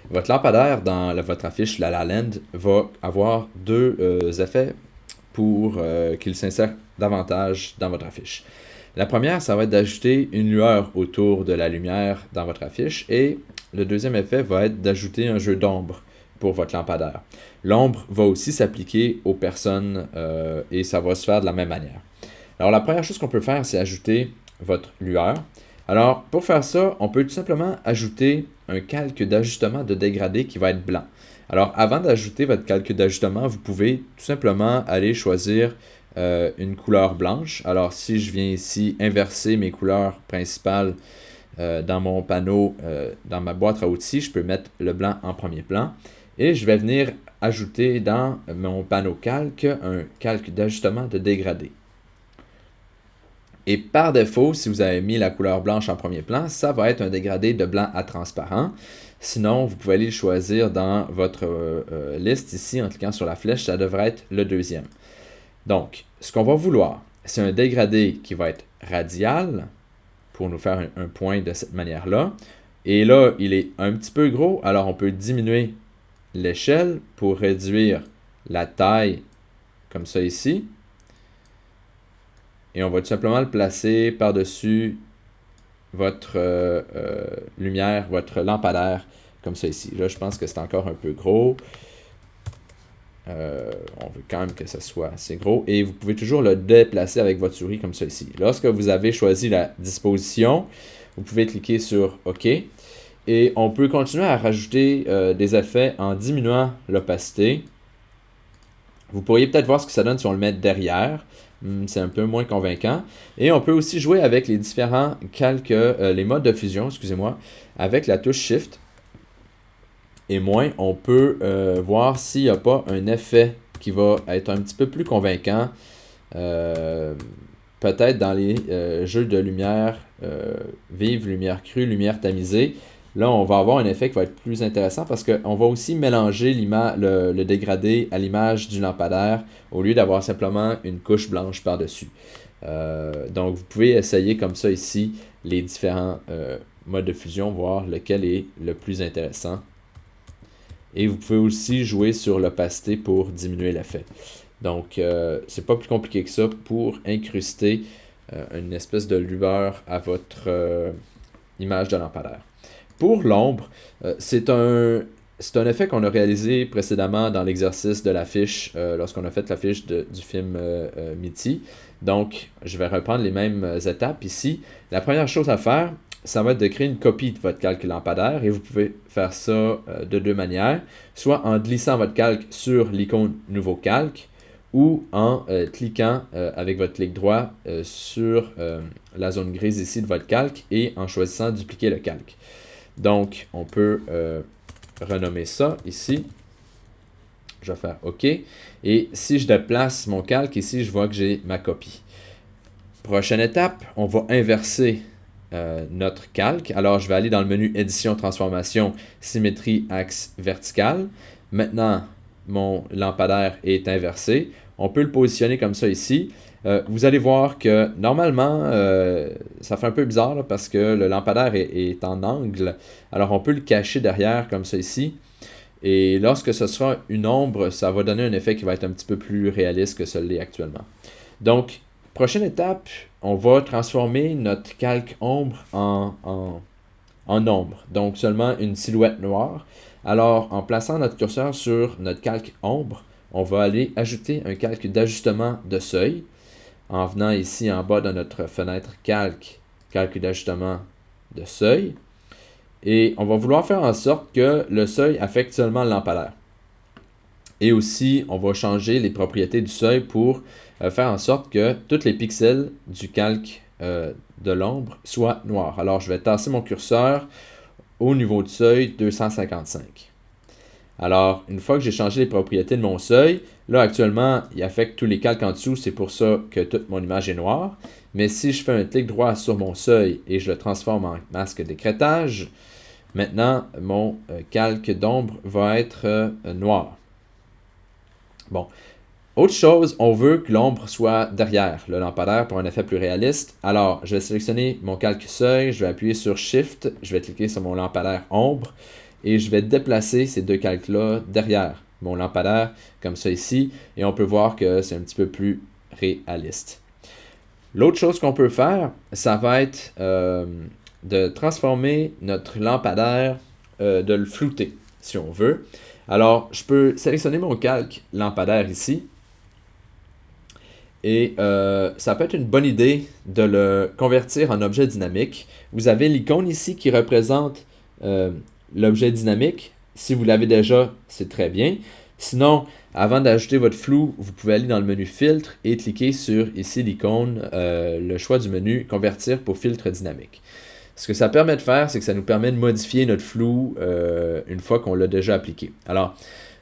Votre lampadaire dans votre affiche La La Land va avoir deux effets pour qu'il s'insère davantage dans votre affiche. La première, ça va être d'ajouter une lueur autour de la lumière dans votre affiche et le deuxième effet va être d'ajouter un jeu d'ombre pour votre lampadaire. L'ombre va aussi s'appliquer aux personnes et ça va se faire de la même manière. Alors la première chose qu'on peut faire, c'est ajouter votre lueur. Alors pour faire ça, on peut tout simplement ajouter un calque d'ajustement de dégradé qui va être blanc. Alors avant d'ajouter votre calque d'ajustement, vous pouvez tout simplement aller choisir une couleur blanche. Alors si je viens ici inverser mes couleurs principales dans mon panneau, dans ma boîte à outils, je peux mettre le blanc en premier plan. Et je vais venir ajouter dans mon panneau calque un calque d'ajustement de dégradé. Et par défaut, si vous avez mis la couleur blanche en premier plan, ça va être un dégradé de blanc à transparent. Sinon, vous pouvez aller le choisir dans votre liste ici en cliquant sur la flèche, ça devrait être le deuxième. Donc, ce qu'on va vouloir, c'est un dégradé qui va être radial pour nous faire un point de cette manière-là. Et là, il est un petit peu gros, alors on peut diminuer l'échelle pour réduire la taille comme ça ici. Et on va tout simplement le placer par-dessus votre lumière, votre lampadaire, comme ça ici. Là, je pense que c'est encore un peu gros. On veut quand même que ça soit assez gros. Et vous pouvez toujours le déplacer avec votre souris, comme ça ici. Lorsque vous avez choisi la disposition, vous pouvez cliquer sur OK. Et on peut continuer à rajouter des effets en diminuant l'opacité. Vous pourriez peut-être voir ce que ça donne si on le met derrière. C'est un peu moins convaincant. Et on peut aussi jouer avec les différents calques, les modes de fusion, excusez-moi, avec la touche Shift. Et moins, on peut voir s'il n'y a pas un effet qui va être un petit peu plus convaincant. Peut-être dans les jeux de lumière vive, lumière crue, lumière tamisée. Là, on va avoir un effet qui va être plus intéressant parce qu'on va aussi mélanger le dégradé à l'image du lampadaire au lieu d'avoir simplement une couche blanche par-dessus. Donc, vous pouvez essayer comme ça ici les différents modes de fusion, voir lequel est le plus intéressant. Et vous pouvez aussi jouer sur l'opacité pour diminuer l'effet. Donc, c'est pas plus compliqué que ça pour incruster une espèce de lueur à votre image de lampadaire. Pour l'ombre, c'est un effet qu'on a réalisé précédemment dans l'exercice de l'affiche, lorsqu'on a fait l'affiche du film Mitty. Donc, je vais reprendre les mêmes étapes ici. La première chose à faire, ça va être de créer une copie de votre calque lampadaire et vous pouvez faire ça de deux manières, soit en glissant votre calque sur l'icône Nouveau calque ou en cliquant avec votre clic droit sur la zone grise ici de votre calque et en choisissant dupliquer le calque. Donc, on peut renommer ça ici. Je vais faire OK. Et si je déplace mon calque ici, je vois que j'ai ma copie. Prochaine étape, on va inverser notre calque. Alors, je vais aller dans le menu Édition, Transformation, Symétrie, Axe vertical. Maintenant, mon lampadaire est inversé. On peut le positionner comme ça ici. Vous allez voir que normalement, ça fait un peu bizarre là, parce que le lampadaire est en angle. Alors, on peut le cacher derrière comme ça ici. Et lorsque ce sera une ombre, ça va donner un effet qui va être un petit peu plus réaliste que celui actuellement. Donc, prochaine étape, on va transformer notre calque ombre en ombre. Donc, seulement une silhouette noire. Alors, en plaçant notre curseur sur notre calque ombre, on va aller ajouter un calque d'ajustement de seuil. En venant ici en bas de notre fenêtre calque d'ajustement de seuil. Et on va vouloir faire en sorte que le seuil affecte seulement le lampadaire. Et aussi, on va changer les propriétés du seuil pour faire en sorte que tous les pixels du calque de l'ombre soient noirs. Alors, je vais tasser mon curseur au niveau du seuil 255. Alors, une fois que j'ai changé les propriétés de mon seuil, là, actuellement, il affecte tous les calques en dessous. C'est pour ça que toute mon image est noire. Mais si je fais un clic droit sur mon seuil et je le transforme en masque d'écrêtage, maintenant, mon calque d'ombre va être noir. Bon. Autre chose, on veut que l'ombre soit derrière le lampadaire pour un effet plus réaliste. Alors, je vais sélectionner mon calque seuil, je vais appuyer sur Shift, je vais cliquer sur mon lampadaire ombre. et je vais déplacer ces deux calques-là derrière mon lampadaire, comme ça ici, et on peut voir que c'est un petit peu plus réaliste. L'autre chose qu'on peut faire, ça va être de transformer notre lampadaire, de le flouter, si on veut. Alors, je peux sélectionner mon calque lampadaire ici, et ça peut être une bonne idée de le convertir en objet dynamique. Vous avez l'icône ici qui représente l'objet dynamique. Si vous l'avez déjà, c'est très bien. Sinon, avant d'ajouter votre flou, vous pouvez aller dans le menu filtre et cliquer sur ici l'icône, le choix du menu convertir pour filtre dynamique. Ce que ça permet de faire, c'est que ça nous permet de modifier notre flou une fois qu'on l'a déjà appliqué. Alors,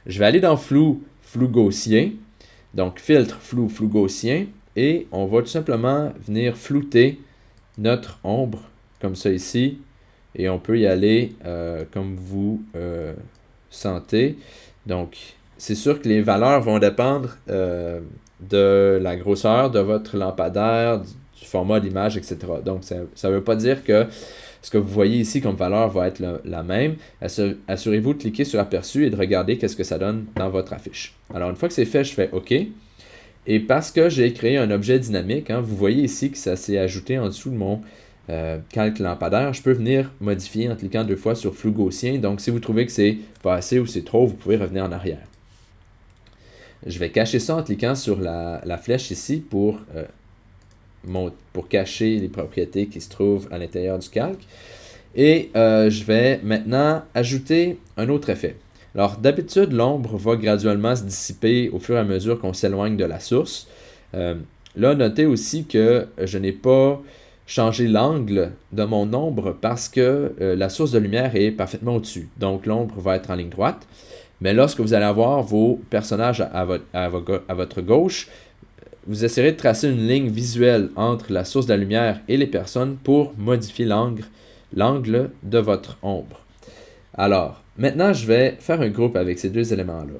je vais aller dans flou gaussien. Donc, filtre, flou gaussien. Et on va tout simplement venir flouter notre ombre, comme ça ici. Et on peut y aller comme vous sentez. Donc, c'est sûr que les valeurs vont dépendre de la grosseur de votre lampadaire, du format de l'image, etc. Donc, ça ne veut pas dire que ce que vous voyez ici comme valeur va être la même. Assurez-vous de cliquer sur aperçu et de regarder qu'est-ce que ça donne dans votre affiche. Alors, une fois que c'est fait, je fais OK. Et parce que j'ai créé un objet dynamique, vous voyez ici que ça s'est ajouté en dessous de mon calque lampadaire. Je peux venir modifier en cliquant 2 fois sur flou gaussien. Donc, si vous trouvez que c'est pas assez ou c'est trop, vous pouvez revenir en arrière. Je vais cacher ça en cliquant sur la flèche ici pour cacher les propriétés qui se trouvent à l'intérieur du calque. Et je vais maintenant ajouter un autre effet. Alors, d'habitude, l'ombre va graduellement se dissiper au fur et à mesure qu'on s'éloigne de la source. Là, notez aussi que je n'ai pas changé l'angle de mon ombre parce que la source de lumière est parfaitement au-dessus. Donc, l'ombre va être en ligne droite. Mais lorsque vous allez avoir vos personnages à votre gauche, vous essayerez de tracer une ligne visuelle entre la source de la lumière et les personnes pour modifier l'angle de votre ombre. Alors, maintenant, je vais faire un groupe avec ces deux éléments-là.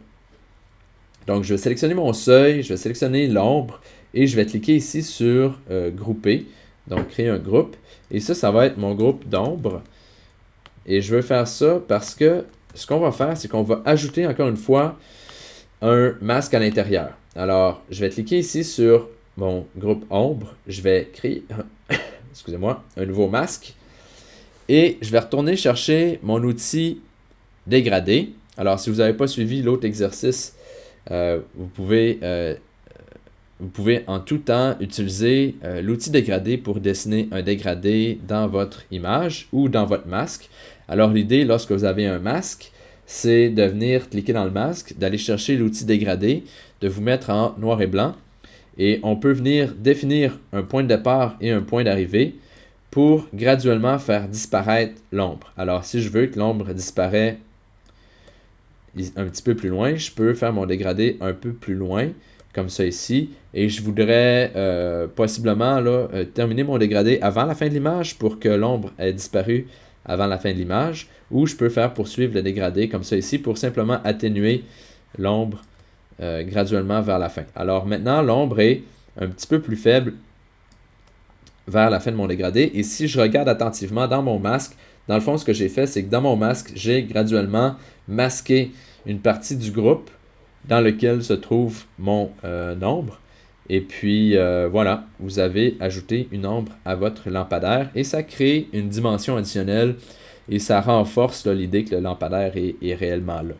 Donc, je vais sélectionner mon seuil, je vais sélectionner l'ombre et je vais cliquer ici sur grouper. Donc, créer un groupe. Et ça va être mon groupe d'ombre. Et je veux faire ça parce que ce qu'on va faire, c'est qu'on va ajouter encore une fois un masque à l'intérieur. Alors, je vais cliquer ici sur mon groupe ombre. Je vais créer excusez-moi, un nouveau masque. Et je vais retourner chercher mon outil dégradé. Alors, si vous n'avez pas suivi l'autre exercice, vous pouvez en tout temps utiliser l'outil dégradé pour dessiner un dégradé dans votre image ou dans votre masque. Alors, l'idée, lorsque vous avez un masque, c'est de venir cliquer dans le masque, d'aller chercher l'outil dégradé, de vous mettre en noir et blanc. Et on peut venir définir un point de départ et un point d'arrivée pour graduellement faire disparaître l'ombre. Alors, si je veux que l'ombre disparaisse un petit peu plus loin, je peux faire mon dégradé un peu plus loin, comme ça ici. Et je voudrais possiblement terminer mon dégradé avant la fin de l'image pour que l'ombre ait disparu avant la fin de l'image. Ou je peux faire poursuivre le dégradé comme ça ici pour simplement atténuer l'ombre graduellement vers la fin. Alors maintenant, l'ombre est un petit peu plus faible vers la fin de mon dégradé. Et si je regarde attentivement dans mon masque, dans le fond, ce que j'ai fait, c'est que dans mon masque, j'ai graduellement masqué une partie du groupe dans lequel se trouve mon ombre. Et puis, voilà, vous avez ajouté une ombre à votre lampadaire et ça crée une dimension additionnelle et ça renforce l'idée que le lampadaire est réellement là.